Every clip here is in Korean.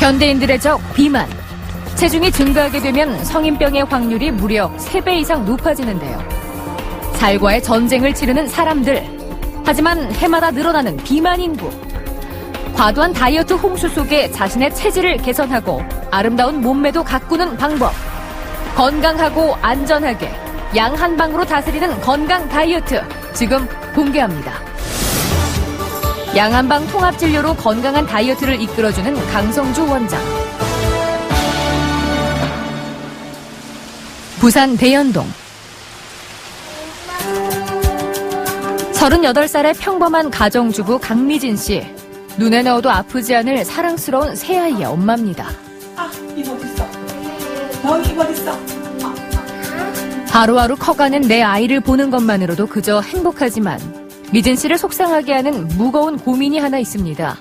현대인들의 적 비만. 체중이 증가하게 되면 성인병의 확률이 무려 3배 이상 높아지는데요. 살과의 전쟁을 치르는 사람들. 하지만 해마다 늘어나는 비만 인구. 과도한 다이어트 홍수 속에 자신의 체질을 개선하고 아름다운 몸매도 가꾸는 방법. 건강하고 안전하게 양 한 방으로 다스리는 건강 다이어트 지금 공개합니다. 양 한 방 통합 진료로 건강한 다이어트를 이끌어주는 강성주 원장. 부산 대연동. 38살의 평범한 가정주부 강미진 씨. 눈에 넣어도 아프지 않을 사랑스러운 새아이의 엄마입니다. 입 어딨어? 너희 입 어딨어? 하루하루 커가는 내 아이를 보는 것만으로도 그저 행복하지만 미진 씨를 속상하게 하는 무거운 고민이 하나 있습니다.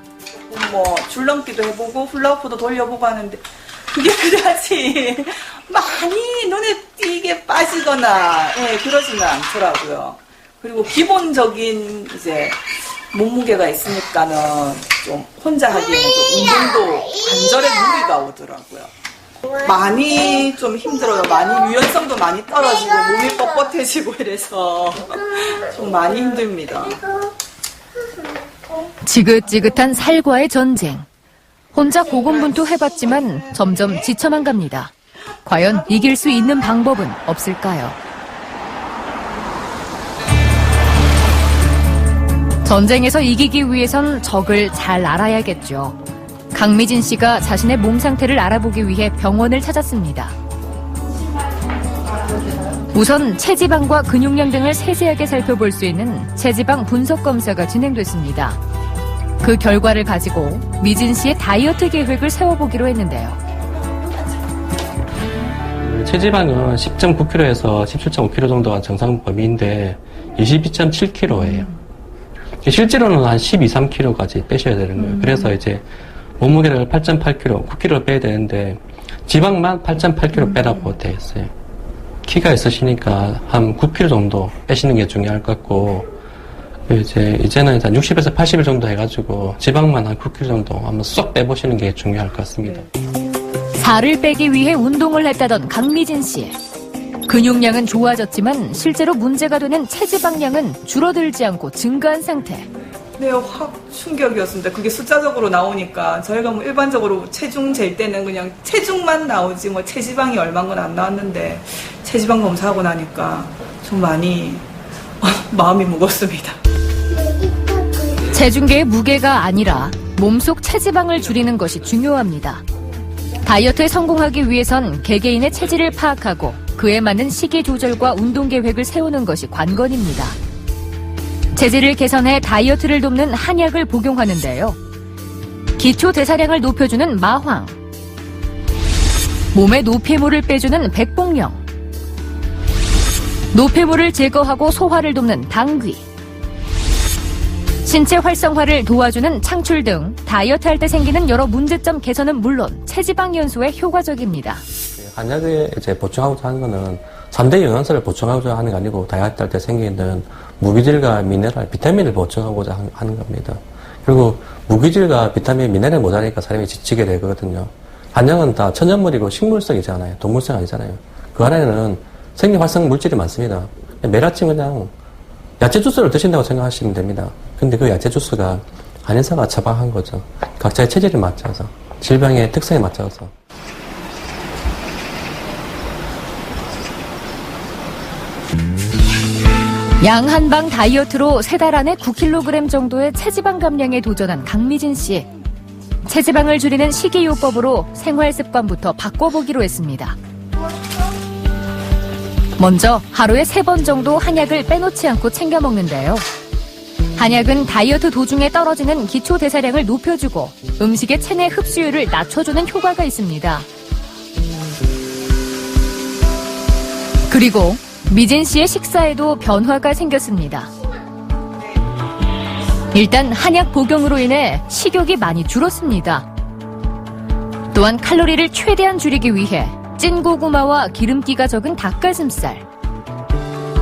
줄넘기도 해보고 훌라후프도 돌려보고 하는데 그게 그다지 많이 눈에 띄게 빠지거나 그러지는 않더라고요. 그리고 기본적인 이제 몸무게가 있으니까는 좀 혼자 하기에는 좀 운동도 관절에 무리가 오더라고요. 많이 좀 힘들어요. 많이 유연성도 많이 떨어지고 몸이 뻣뻣해지고 이래서 좀 많이 힘듭니다. 지긋지긋한 살과의 전쟁. 혼자 고군분투해봤지만 점점 지쳐만 갑니다. 과연 이길 수 있는 방법은 없을까요? 전쟁에서 이기기 위해선 적을 잘 알아야겠죠. 강미진 씨가 자신의 몸 상태를 알아보기 위해 병원을 찾았습니다. 우선 체지방과 근육량 등을 세세하게 살펴볼 수 있는 체지방 분석 검사가 진행됐습니다. 그 결과를 가지고 미진 씨의 다이어트 계획을 세워보기로 했는데요. 체지방은 10.9kg에서 17.5kg 정도가 정상 범위인데 22.7kg예요. 실제로는 한 12, 13kg까지 빼셔야 되는 거예요. 그래서 이제 몸무게를 8.8kg, 9kg 빼야 되는데 지방만 8.8kg 빼라고 되어 있어요. 키가 있으시니까 한 9kg 정도 빼시는 게 중요할 것 같고 이제는 일단 60에서 80일 정도 해가지고 지방만 한 9kg 정도 한번 쏙 빼보시는 게 중요할 것 같습니다. 살을 빼기 위해 운동을 했다던 강미진 씨. 근육량은 좋아졌지만 실제로 문제가 되는 체지방량은 줄어들지 않고 증가한 상태. 네, 확 충격이었습니다. 그게 숫자적으로 나오니까 저희가 뭐 일반적으로 체중 잴 때는 그냥 체중만 나오지 뭐 체지방이 얼마인 건 안 나왔는데 체지방 검사하고 나니까 좀 많이 마음이 무겁습니다. 체중계의 무게가 아니라 몸속 체지방을 줄이는 것이 중요합니다. 다이어트에 성공하기 위해선 개개인의 체질을 파악하고 그에 맞는 식이 조절과 운동 계획을 세우는 것이 관건입니다. 체질을 개선해 다이어트를 돕는 한약을 복용하는데요. 기초 대사량을 높여주는 마황, 몸의 노폐물을 빼주는 백봉령, 노폐물을 제거하고 소화를 돕는 당귀, 신체 활성화를 도와주는 창출 등 다이어트할 때 생기는 여러 문제점 개선은 물론 체지방 연소에 효과적입니다. 한약에 이제 보충하고자 하는 거는 3대 영양소를 보충하고자 하는 게 아니고 다이어트 할 때 생기는 무기질과 미네랄, 비타민을 보충하고자 하는 겁니다. 그리고 무기질과 비타민, 미네랄이 모자라니까 사람이 지치게 되거든요. 한약은 다 천연물이고 식물성이잖아요. 동물성 아니잖아요. 그 안에는 생리활성 물질이 많습니다. 매일 아침 그냥 야채 주스를 드신다고 생각하시면 됩니다. 근데 그 야채 주스가 한의사가 처방한 거죠. 각자의 체질에 맞춰서, 질병의 특성에 맞춰서. 양 한 방 다이어트로 3달 안에 9kg 정도의 체지방 감량에 도전한 강미진 씨. 체지방을 줄이는 식이요법으로 생활 습관부터 바꿔보기로 했습니다. 먼저 하루에 3번 정도 한약을 빼놓지 않고 챙겨 먹는데요. 한약은 다이어트 도중에 떨어지는 기초 대사량을 높여주고 음식의 체내 흡수율을 낮춰주는 효과가 있습니다. 그리고 미진 씨의 식사에도 변화가 생겼습니다. 일단 한약 복용으로 인해 식욕이 많이 줄었습니다. 또한 칼로리를 최대한 줄이기 위해 찐 고구마와 기름기가 적은 닭가슴살,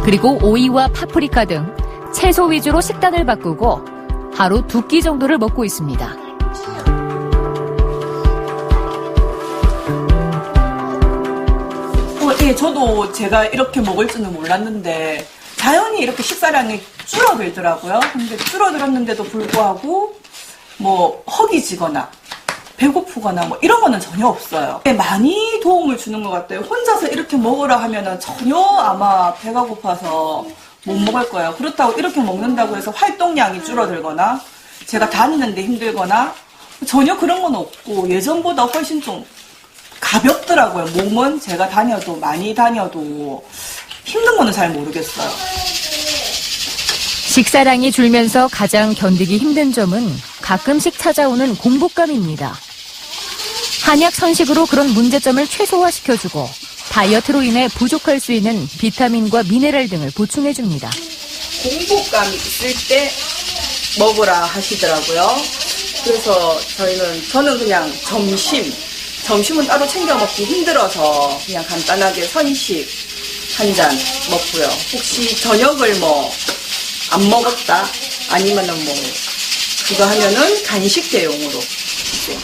그리고 오이와 파프리카 등 채소 위주로 식단을 바꾸고 하루 2끼 정도를 먹고 있습니다. 저도 제가 이렇게 먹을 줄은 몰랐는데 자연히 이렇게 식사량이 줄어들더라고요. 근데 줄어들었는데도 불구하고 뭐 허기지거나 배고프거나 뭐 이런 거는 전혀 없어요. 많이 도움을 주는 것 같아요. 혼자서 이렇게 먹으라 하면은 전혀 아마 배가 고파서 못 먹을 거예요. 그렇다고 이렇게 먹는다고 해서 활동량이 줄어들거나 제가 다니는데 힘들거나 전혀 그런 건 없고 예전보다 훨씬 좀 가볍더라고요. 몸은 제가 다녀도 많이 다녀도 힘든 거는 잘 모르겠어요. 식사량이 줄면서 가장 견디기 힘든 점은 가끔씩 찾아오는 공복감입니다. 한약 선식으로 그런 문제점을 최소화시켜주고 다이어트로 인해 부족할 수 있는 비타민과 미네랄 등을 보충해줍니다. 공복감이 있을 때 먹으라 하시더라고요. 그래서 저는 그냥 점심은 따로 챙겨 먹기 힘들어서 그냥 간단하게 선식 한 잔 먹고요. 혹시 저녁을 뭐 안 먹었다 아니면은 뭐 그거 하면은 간식 대용으로. 네.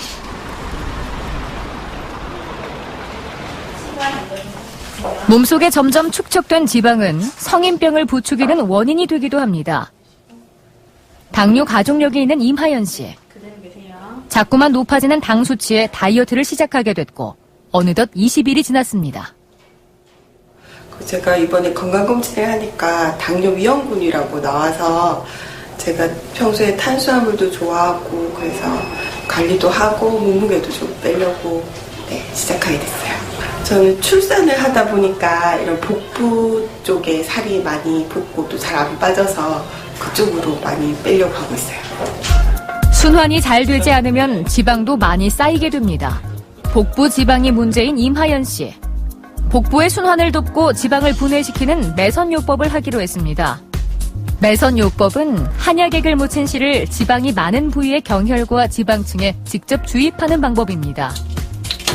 몸속에 점점 축적된 지방은 성인병을 부추기는 원인이 되기도 합니다. 당뇨 가족력이 있는 임하연 씨. 자꾸만 높아지는 당 수치에 다이어트를 시작하게 됐고 어느덧 20일이 지났습니다. 제가 이번에 건강검진을 하니까 당뇨 위험군이라고 나와서 제가 평소에 탄수화물도 좋아하고 그래서 관리도 하고 몸무게도 좀 빼려고 시작하게 됐어요. 저는 출산을 하다 보니까 이런 복부 쪽에 살이 많이 붙고 또 잘 안 빠져서 그쪽으로 많이 빼려고 하고 있어요. 순환이 잘 되지 않으면 지방도 많이 쌓이게 됩니다. 복부 지방이 문제인 임하연 씨. 복부의 순환을 돕고 지방을 분해시키는 매선요법을 하기로 했습니다. 매선요법은 한약액을 묻힌 실을 지방이 많은 부위의 경혈과 지방층에 직접 주입하는 방법입니다.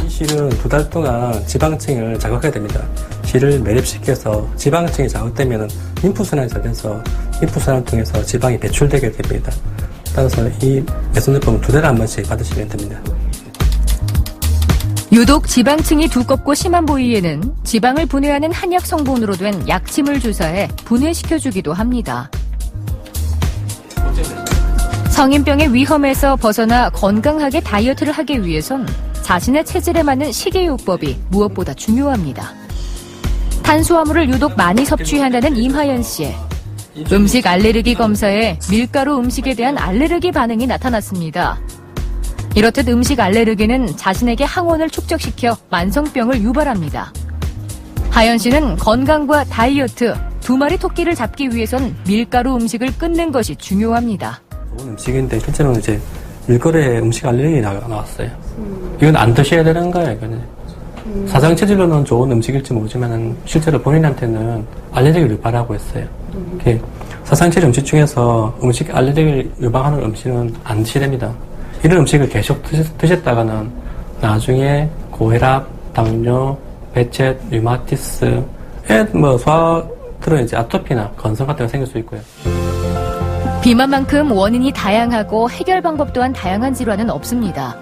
이 실은 2달 동안 지방층을 자극하게 됩니다. 실을 매립시켜서 지방층이 자극되면 림프순환이 잘 돼서 림프순환을 통해서 지방이 배출되게 됩니다. 따라서 이 매선요법은 2달에 한 번씩 받으시면 됩니다. 유독 지방층이 두껍고 심한 부위에는 지방을 분해하는 한약 성분으로 된 약침을 주사해 분해시켜주기도 합니다. 성인병의 위험에서 벗어나 건강하게 다이어트를 하기 위해선 자신의 체질에 맞는 식이요법이 무엇보다 중요합니다. 탄수화물을 유독 많이 섭취한다는 임하연 씨. 음식 알레르기 검사에 밀가루 음식에 대한 알레르기 반응이 나타났습니다. 이렇듯 음식 알레르기는 자신에게 항원을 축적시켜 만성병을 유발합니다. 하연 씨는 건강과 다이어트, 2마리 토끼를 잡기 위해선 밀가루 음식을 끊는 것이 중요합니다. 좋은 음식인데 실제로는 이제 밀가루에 음식 알레르기 나왔어요. 이건 안 드셔야 되는 거예요, 이거는. 사상 체질로는 좋은 음식일지 모르지만 실제로 본인한테는 알레르기를 유발하고 있어요. 사상 체질 음식 중에서 음식 알레르기를 유발하는 음식은 안 드셔야 됩니다. 이런 음식을 계속 드셨다가는 나중에 고혈압, 당뇨, 배체, 류마티스, 소화들은 이제 아토피나 건성 같은 거 생길 수 있고요. 비만만큼 원인이 다양하고 해결 방법 또한 다양한 질환은 없습니다.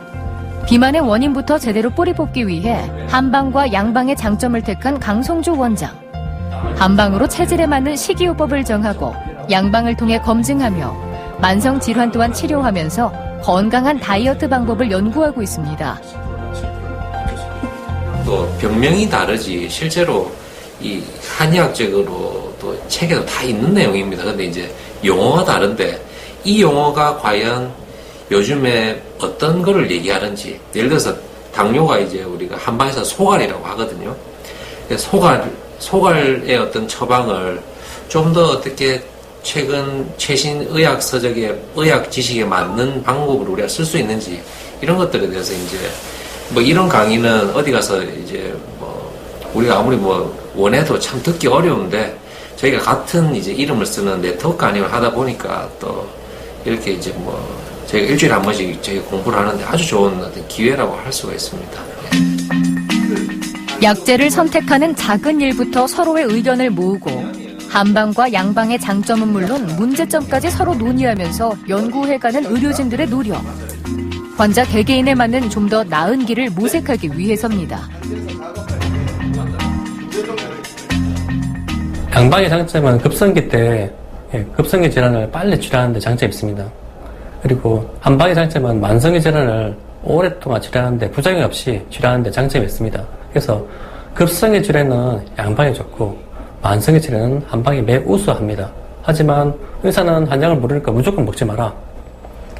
비만의 원인부터 제대로 뿌리 뽑기 위해 한방과 양방의 장점을 택한 강성주 원장. 한방으로 체질에 맞는 식이요법을 정하고 양방을 통해 검증하며 만성 질환 또한 치료하면서 건강한 다이어트 방법을 연구하고 있습니다. 또 병명이 다르지 실제로 이 한의학적으로 또 책에도 다 있는 내용입니다. 근데 이제 용어가 다른데 이 용어가 과연 요즘에 어떤 거를 얘기하는지 예를 들어서 당뇨가 이제 우리가 한방에서 소갈이라고 하거든요. 소갈의 어떤 처방을 좀 더 어떻게 최신 의학 서적에 의학 지식에 맞는 방법으로 우리가 쓸 수 있는지 이런 것들에 대해서 이제 뭐 이런 강의는 어디 가서 이제 뭐 우리가 아무리 뭐 원해도 참 듣기 어려운데 저희가 같은 이제 이름을 쓰는 네트워크 강의를 하다 보니까 또 이렇게 이제 뭐 저희가 일주일에 한 번씩 저희가 공부를 하는데 아주 좋은 어떤 기회라고 할 수가 있습니다. 약재를 선택하는 작은 일부터 서로의 의견을 모으고 한방과 양방의 장점은 물론 문제점까지 서로 논의하면서 연구해가는 의료진들의 노력. 환자 개개인에 맞는 좀 더 나은 길을 모색하기 위해서입니다. 양방의 장점은 급성기 때 급성기 질환을 빨리 치료하는 데 장점이 있습니다. 그리고 한방의 장점은 만성기 질환을 오랫동안 치료하는 데 부작용 없이 치료하는 데 장점이 있습니다. 그래서 급성기 질환은 양방이 좋고 만성기 질환은 한방이 매우 우수합니다. 하지만 의사는 한약을 모르니까 무조건 먹지 마라.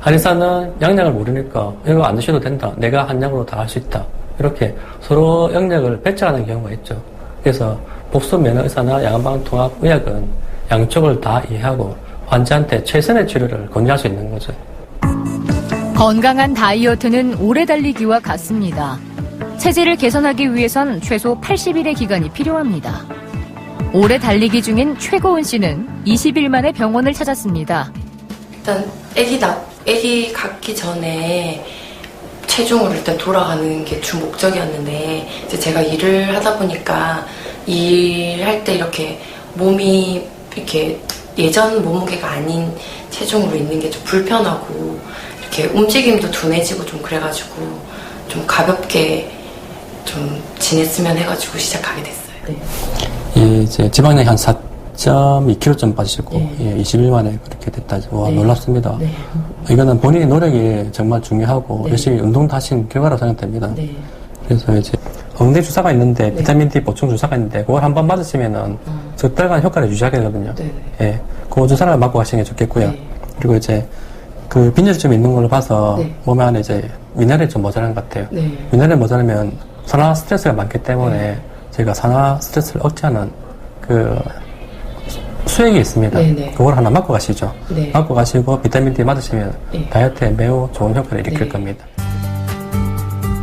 한의사는 양약을 모르니까 이거 안 드셔도 된다. 내가 한약으로 다 할 수 있다. 이렇게 서로 영역을 배척하는 경우가 있죠. 그래서 복수 면허의사나 양방통합의학은 양쪽을 다 이해하고 환자한테 최선의 치료를 권유할 수 있는 거죠. 건강한 다이어트는 오래 달리기와 같습니다. 체질을 개선하기 위해선 최소 80일의 기간이 필요합니다. 오래 달리기 중인 최고은 씨는 20일 만에 병원을 찾았습니다. 일단 아기 갖기 전에 체중으로 일단 돌아가는 게 주 목적이었는데 이제 제가 일을 하다 보니까 일할 때 이렇게 몸이 이렇게 예전 몸무게가 아닌 체중으로 있는 게 좀 불편하고 이렇게 움직임도 둔해지고 좀 그래가지고 좀 가볍게 좀 지냈으면 해가지고 시작하게 됐어요. 네. 이제 지방량이 한 4.2kg 빠지시고 네. 20일 만에 그렇게 됐다. 와, 네. 놀랍습니다. 네. 이거는 본인의 노력이 정말 중요하고 네. 열심히 운동도 하신 결과라고 생각됩니다. 네. 그래서 이제 엉덩이 주사가 있는데 비타민 D 보충 주사가 있는데 그걸 한번 맞으시면은 석 달간 효과를 유지하게 되거든요. 네. 예, 그 주사를 맞고 가시는 게 좋겠고요. 네. 그리고 이제 그 빈혈점이 있는 걸로 봐서 네. 몸 안에 이제 미네랄이 좀 모자란 것 같아요. 네. 미네랄이 모자라면 산화 스트레스가 많기 때문에 저희가 산화 스트레스를 억제하는 그 수액이 있습니다. 네, 네. 그걸 하나 맞고 가시죠. 네. 맞고 가시고 비타민 D 맞으시면 네. 다이어트에 매우 좋은 효과를 일으킬 네. 겁니다.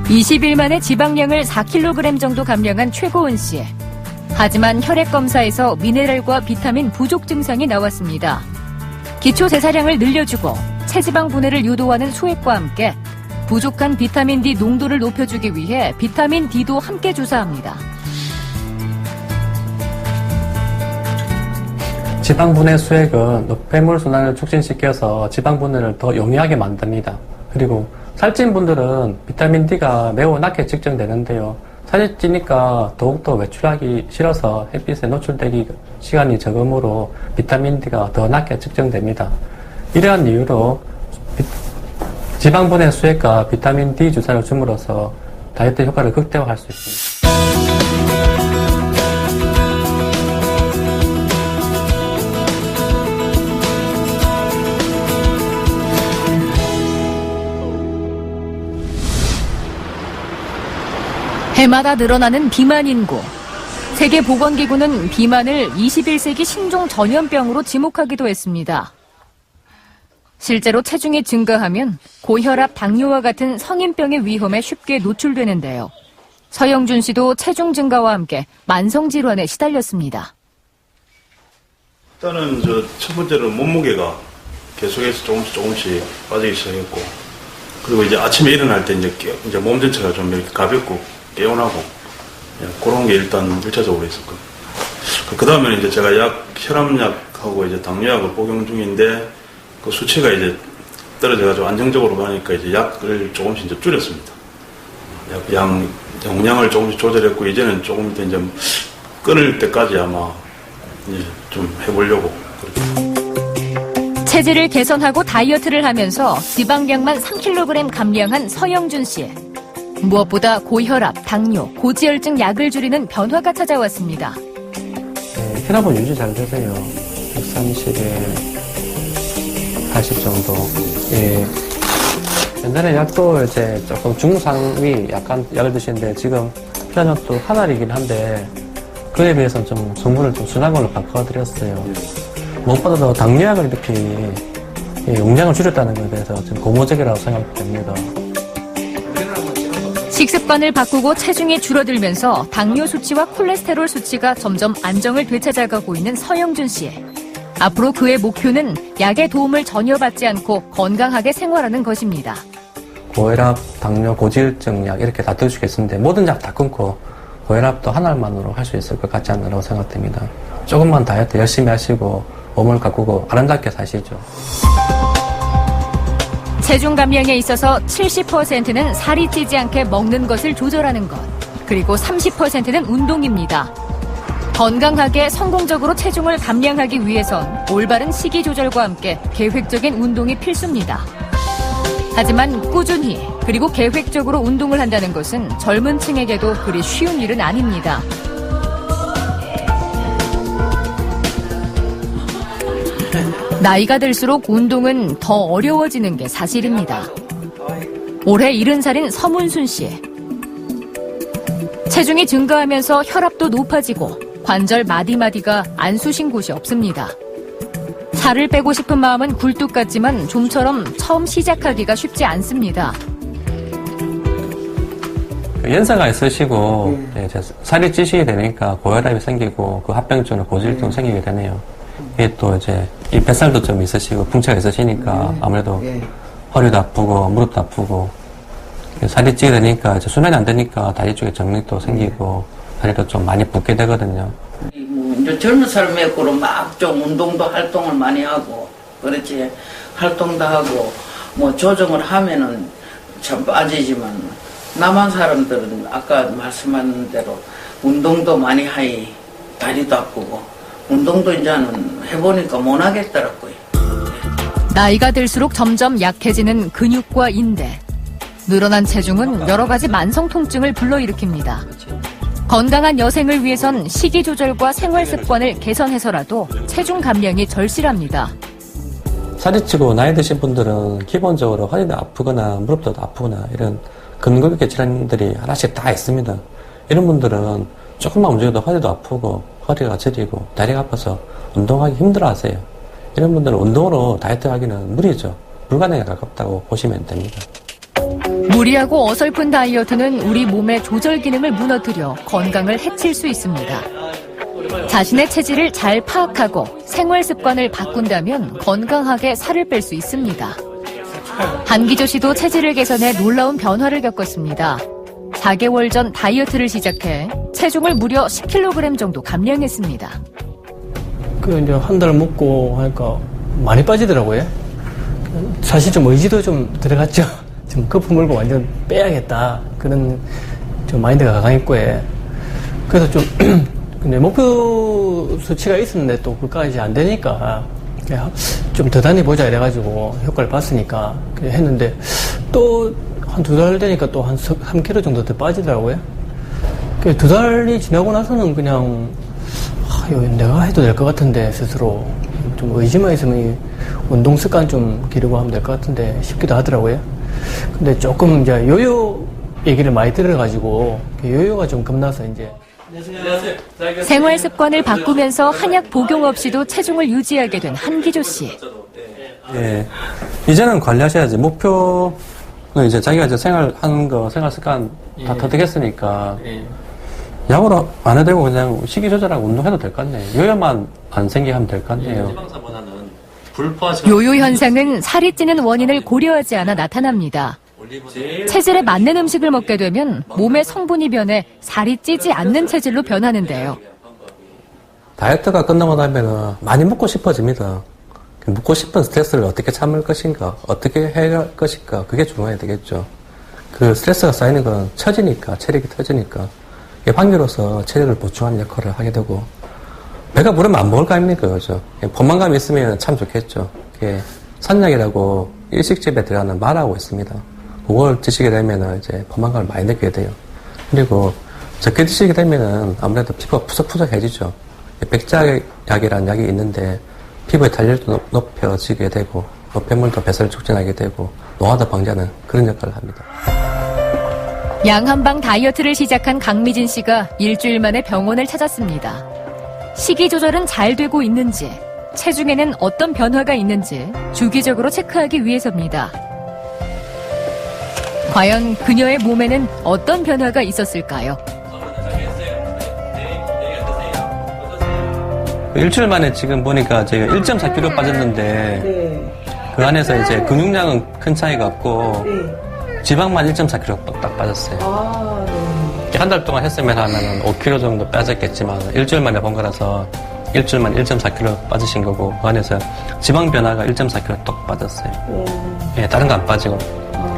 20일 만에 지방량을 4kg 정도 감량한 최고은 씨. 하지만 혈액 검사에서 미네랄과 비타민 부족 증상이 나왔습니다. 기초 대사량을 늘려주고 체지방 분해를 유도하는 수액과 함께 부족한 비타민 D 농도를 높여주기 위해 비타민 D도 함께 주사합니다. 지방 분해 수액은 폐물 순환을 촉진시켜서 지방 분해를 더 용이하게 만듭니다. 그리고 살찐 분들은 비타민 D가 매우 낮게 측정되는데요. 살이 찌니까 더욱더 외출하기 싫어서 햇빛에 노출되기 시간이 적으므로 비타민 D가 더 낮게 측정됩니다. 이러한 이유로 지방 분해 수액과 비타민 D 주사를 줌으로써 다이어트 효과를 극대화할 수 있습니다. 해마다 늘어나는 비만 인구. 세계보건기구는 비만을 21세기 신종 전염병으로 지목하기도 했습니다. 실제로 체중이 증가하면 고혈압, 당뇨와 같은 성인병의 위험에 쉽게 노출되는데요. 서영준 씨도 체중 증가와 함께 만성질환에 시달렸습니다. 일단은 첫 번째로 몸무게가 계속해서 조금씩 빠지기 시작했고, 그리고 이제 아침에 일어날 때 이제 몸 전체가 좀 이렇게 가볍고 개운하고 그런 게 일단 1차적으로 있었거든요. 그 다음에는 이제 제가 혈압약하고 이제 당뇨약을 복용 중인데 그 수치가 이제 떨어져가지고 안정적으로 가니까 이제 약을 조금씩 이제 줄였습니다. 용량을 조금씩 조절했고 이제는 조금 더 이제 끊을 때까지 아마 이제 좀 해보려고 그렇게. 체질을 개선하고 다이어트를 하면서 지방량만 3kg 감량한 서영준 씨. 무엇보다 고혈압, 당뇨, 고지혈증 약을 줄이는 변화가 찾아왔습니다. 네, 혈압은 유지 잘 되세요. 130에 80 정도. 예. 옛날에 약도 이제 조금 중상위 약간 약을 드시는데 지금 필요약도 한 알이긴 한데 그에 비해서는 좀 성분을 좀 순한 걸로 바꿔드렸어요. 무엇보다도 당뇨약을 이렇게 용량을 줄였다는 것에 대해서 좀 고무적이라고 생각됩니다. 식습관을 바꾸고 체중이 줄어들면서 당뇨 수치와 콜레스테롤 수치가 점점 안정을 되찾아가고 있는 서영준 씨. 앞으로 그의 목표는 약의 도움을 전혀 받지 않고 건강하게 생활하는 것입니다. 고혈압, 당뇨, 고지혈증 약 이렇게 다 드시겠는데 모든 약 다 끊고 고혈압도 한 알만으로 할 수 있을 것 같지 않나라고 생각됩니다. 조금만 다이어트 열심히 하시고 몸을 가꾸고 아름답게 사시죠. 체중 감량에 있어서 70%는 살이 찌지 않게 먹는 것을 조절하는 것, 그리고 30%는 운동입니다. 건강하게 성공적으로 체중을 감량하기 위해선 올바른 식이 조절과 함께 계획적인 운동이 필수입니다. 하지만 꾸준히 그리고 계획적으로 운동을 한다는 것은 젊은 층에게도 그리 쉬운 일은 아닙니다. 나이가 들수록 운동은 더 어려워지는 게 사실입니다. 올해 70살인 서문순 씨. 체중이 증가하면서 혈압도 높아지고 관절 마디마디가 안 쑤신 곳이 없습니다. 살을 빼고 싶은 마음은 굴뚝 같지만 좀처럼 처음 시작하기가 쉽지 않습니다. 연세가 있으시고 이제 살이 찌시게 되니까 고혈압이 생기고 그 합병증, 고지혈증 생기게 되네요. 이게 또 이제 이 뱃살도 좀 있으시고 풍채가 있으시니까 아무래도 허리도 아프고 무릎도 아프고 살이 찌게 되니까 이제 수면이 안 되니까 다리 쪽에 정맥도 생기고 다리도 좀 많이 붓게 되거든요. 이제 젊은 삶에 그로 막 좀 운동도 활동을 많이 하고 그렇지 활동도 하고 뭐 조정을 하면은 참 빠지지만 남한 사람들은 아까 말씀하신 대로 운동도 많이 하이 다리도 아프고 운동도 이제는 해보니까 못 하겠더라고요. 나이가 들수록 점점 약해지는 근육과 인대. 늘어난 체중은 여러 가지 만성 통증을 불러일으킵니다. 건강한 여생을 위해선 식이 조절과 생활 습관을 개선해서라도 체중 감량이 절실합니다. 살이 찌고 나이 드신 분들은 기본적으로 허리도 아프거나 무릎도 아프거나 이런 근골격 질환들이 하나씩 다 있습니다. 이런 분들은 조금만 움직여도 허리도 아프고 허리가 저리고 다리가 아파서 운동하기 힘들어하세요. 이런 분들은 운동으로 다이어트 하기는 무리죠. 불가능에 가깝다고 보시면 됩니다. 무리하고 어설픈 다이어트는 우리 몸의 조절 기능을 무너뜨려 건강을 해칠 수 있습니다. 자신의 체질을 잘 파악하고 생활 습관을 바꾼다면 건강하게 살을 뺄 수 있습니다. 한기조 씨도 체질을 개선해 놀라운 변화를 겪었습니다. 4개월 전 다이어트를 시작해 체중을 무려 10kg 정도 감량했습니다. 이제 한 달 먹고 하니까 많이 빠지더라고요. 사실 좀 의지도 좀 들어갔죠. 좀 거품 물고 완전 빼야겠다. 그런 좀 마인드가 강했고, 그래서 좀, 근데 목표 수치가 있었는데 또 그까지 안 되니까, 좀 더단히 보자 이래가지고 효과를 봤으니까 했는데, 또 한 2달 되니까 또 한 3kg 정도 더 빠지더라고요. 2달이 지나고 나서는 그냥, 내가 해도 될 것 같은데, 스스로. 좀 의지만 있으면 이 운동 습관 좀 기르고 하면 될 것 같은데 싶기도 하더라고요. 근데 조금 이제 요요 얘기를 많이 들어가지고 요요가 좀 겁나서 이제. 생활 습관을 바꾸면서 한약 복용 없이도 체중을 유지하게 된 한기조 씨. 예. 이제는 관리하셔야지. 목표는 이제 자기가 이제 생활하는 거, 생활 습관 다 터득했으니까. 약으로 안 해도 되고 그냥 식이 조절하고 운동해도 될 것 같네요. 요요만 안 생기게 하면 될 것 같네요. 요요 현상은 살이 찌는 원인을 고려하지 않아 나타납니다. 체질에 맞는 음식을 먹게 되면 몸의 성분이 변해 살이 찌지 않는 체질로 변하는데요. 다이어트가 끝나고 나면 많이 먹고 싶어집니다. 먹고 싶은 스트레스를 어떻게 참을 것인가, 어떻게 해결할 것인가, 그게 중요해야 되겠죠. 그 스트레스가 쌓이는 건 처지니까, 체력이 터지니까. 방기로서 체력을 보충하는 역할을 하게 되고, 배가 부르면 안 먹을 거 아닙니까, 그죠? 포만감이 있으면 참 좋겠죠. 산약이라고 일식집에 들어가는 말하고 있습니다. 그걸 드시게 되면은 이제 포만감을 많이 느끼게 돼요. 그리고 적게 드시게 되면은 아무래도 피부가 푸석푸석해지죠. 백작약이라는 약이 있는데 피부의 탄력도 높여지게 되고, 노폐물도 배설을 촉진하게 되고, 노화도 방지하는 그런 역할을 합니다. 양한방 다이어트를 시작한 강미진 씨가 일주일 만에 병원을 찾았습니다. 식이 조절은 잘 되고 있는지, 체중에는 어떤 변화가 있는지 주기적으로 체크하기 위해서입니다. 과연 그녀의 몸에는 어떤 변화가 있었을까요? 일주일 만에 지금 보니까 제가 1.4kg 빠졌는데, 그 안에서 이제 근육량은 큰 차이가 없고, 지방만 1.4kg 딱 빠졌어요. 한 달 동안 했으면 하면 5kg 정도 빠졌겠지만 일주일 만에 본 거라서 일주일 만에 1.4kg 빠지신 거고, 그 안에서 지방 변화가 1.4kg 똑 빠졌어요. 예, 다른 거 안 빠지고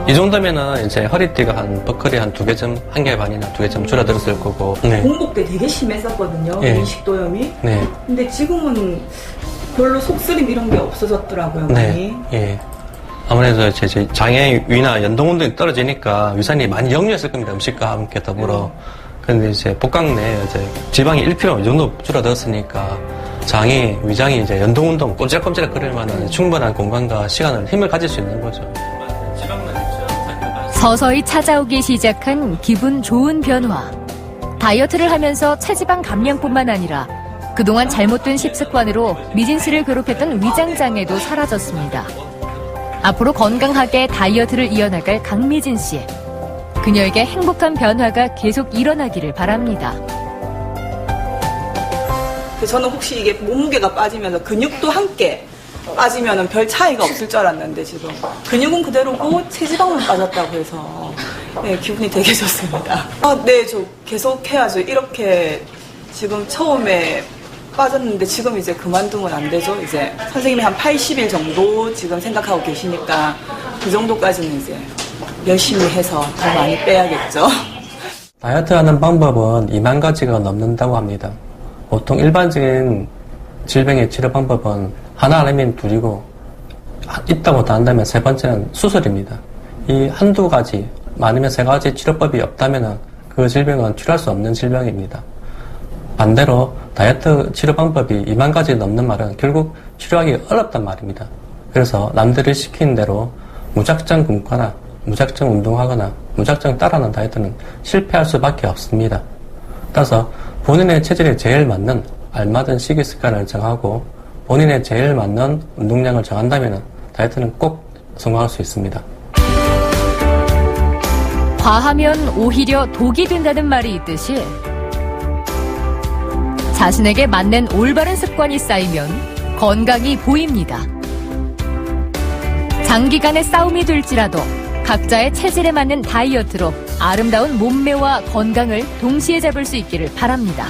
이 정도면은 이제 허리띠가 버클이 한 2개점, 1개 반이나 2개점 줄어들었을 거고. 네. 공복 때 되게 심했었거든요. 예. 인식도염이. 네. 근데 지금은 별로 속쓰림 이런 게 없어졌더라고요. 네. 많이. 예. 아무래도 제 장애 위나 연동 운동이 떨어지니까 위산이 많이 역류했을 겁니다. 음식과 함께 더불어. 근데 이제 복강 내에 이제 지방이 1kg 이 정도 줄어들었으니까 장이, 위장이 이제 연동 운동 꼼지락꼼지락 거릴 만한 충분한 공간과 시간을 힘을 가질 수 있는 거죠. 서서히 찾아오기 시작한 기분 좋은 변화. 다이어트를 하면서 체지방 감량뿐만 아니라 그동안 잘못된 식습관으로 미진 씨를 괴롭혔던 위장장애도 사라졌습니다. 앞으로 건강하게 다이어트를 이어나갈 강미진 씨. 그녀에게 행복한 변화가 계속 일어나기를 바랍니다. 저는 혹시 이게 몸무게가 빠지면서 근육도 함께 빠지면 별 차이가 없을 줄 알았는데 지금 근육은 그대로고 체지방만 빠졌다고 해서 네, 기분이 되게 좋습니다. 네, 저 계속 해야죠. 이렇게 지금 처음에 빠졌는데 지금 이제 그만두면 안 되죠. 이제 선생님이 한 80일 정도 지금 생각하고 계시니까 그 정도까지는 이제 열심히 해서 더 많이 빼야겠죠. 다이어트 하는 방법은 2만 가지가 넘는다고 합니다. 보통 일반적인 질병의 치료 방법은 하나 아니면 둘이고 있다 못다 한다면 세 번째는 수술입니다. 이 한두 가지, 많으면 세 가지 치료법이 없다면 그 질병은 치료할 수 없는 질병입니다. 반대로 다이어트 치료 방법이 2만 가지 넘는 말은 결국 치료하기 어렵단 말입니다. 그래서 남들이 시키는 대로 무작정 굶거나 무작정 운동하거나 무작정 따라하는 다이어트는 실패할 수밖에 없습니다. 따라서 본인의 체질에 제일 맞는 알맞은 식이 습관을 정하고 본인의 제일 맞는 운동량을 정한다면 다이어트는 꼭 성공할 수 있습니다. 과하면 오히려 독이 된다는 말이 있듯이 자신에게 맞는 올바른 습관이 쌓이면 건강이 보입니다. 장기간의 싸움이 될지라도 각자의 체질에 맞는 다이어트로 아름다운 몸매와 건강을 동시에 잡을 수 있기를 바랍니다.